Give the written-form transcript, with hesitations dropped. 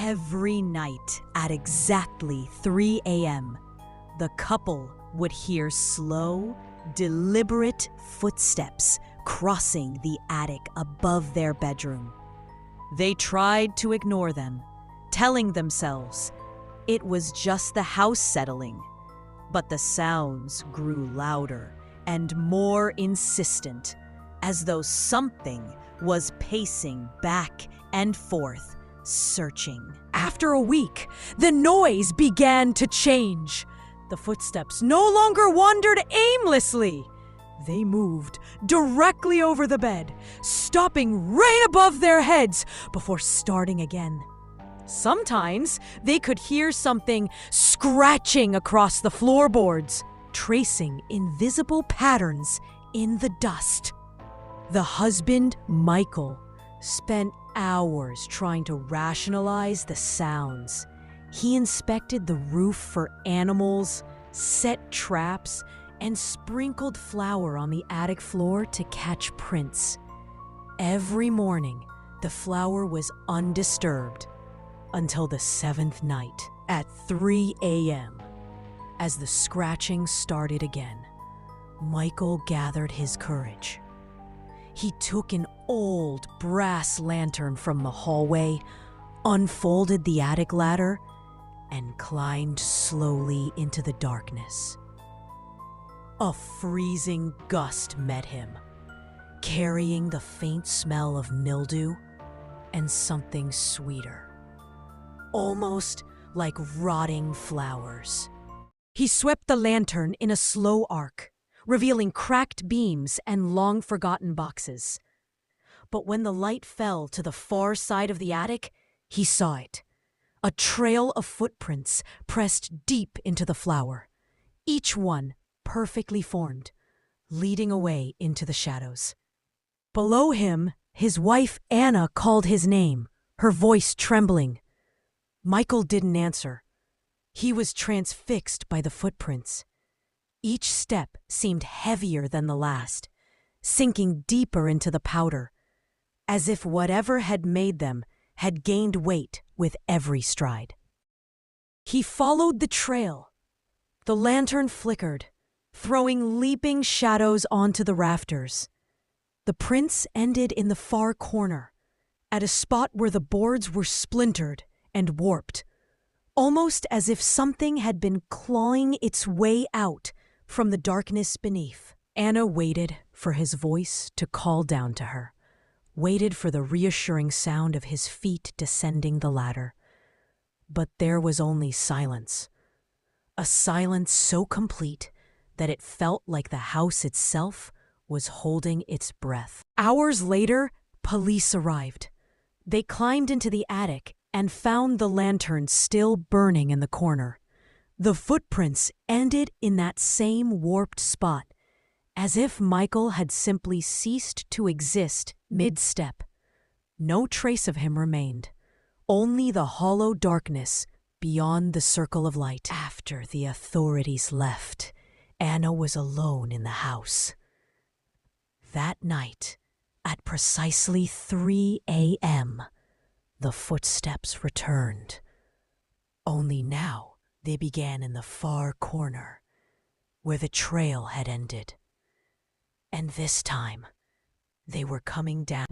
Every night at exactly 3 a.m., the couple would hear slow, deliberate footsteps crossing the attic above their bedroom. They tried to ignore them, telling themselves it was just the house settling. But the sounds grew louder and more insistent, as though something was pacing back and forth, searching. After a week, the noise began to change. The footsteps no longer wandered aimlessly. They moved directly over the bed, stopping right above their heads before starting again. Sometimes they could hear something scratching across the floorboards, tracing invisible patterns in the dust. The husband, Michael, spent hours trying to rationalize the sounds. He inspected the roof for animals, set traps, and sprinkled flour on the attic floor to catch prints. Every morning, the flour was undisturbed until the 7th night at 3 a.m. As the scratching started again, Michael gathered his courage. He took an old brass lantern from the hallway, unfolded the attic ladder, and climbed slowly into the darkness. A freezing gust met him, carrying the faint smell of mildew and something sweeter, almost like rotting flowers. He swept the lantern in a slow arc, revealing cracked beams and long-forgotten boxes. But when the light fell to the far side of the attic, he saw it. A trail of footprints pressed deep into the flour, each one perfectly formed, leading away into the shadows. Below him, his wife Anna called his name, her voice trembling. Michael didn't answer. He was transfixed by the footprints. Each step seemed heavier than the last, sinking deeper into the powder, as if whatever had made them had gained weight with every stride. He followed the trail. The lantern flickered, throwing leaping shadows onto the rafters. The prints ended in the far corner, at a spot where the boards were splintered and warped, almost as if something had been clawing its way out from the darkness beneath. Anna waited for his voice to call down to her, waited for the reassuring sound of his feet descending the ladder. But there was only silence, a silence so complete that it felt like the house itself was holding its breath. Hours later, police arrived. They climbed into the attic and found the lantern still burning in the corner. The footprints ended in that same warped spot, as if Michael had simply ceased to exist mid-step. No trace of him remained, only the hollow darkness beyond the circle of light. After the authorities left, Anna was alone in the house. That night, at precisely 3 a.m., the footsteps returned. Only now they began in the far corner, where the trail had ended. And this time, they were coming down.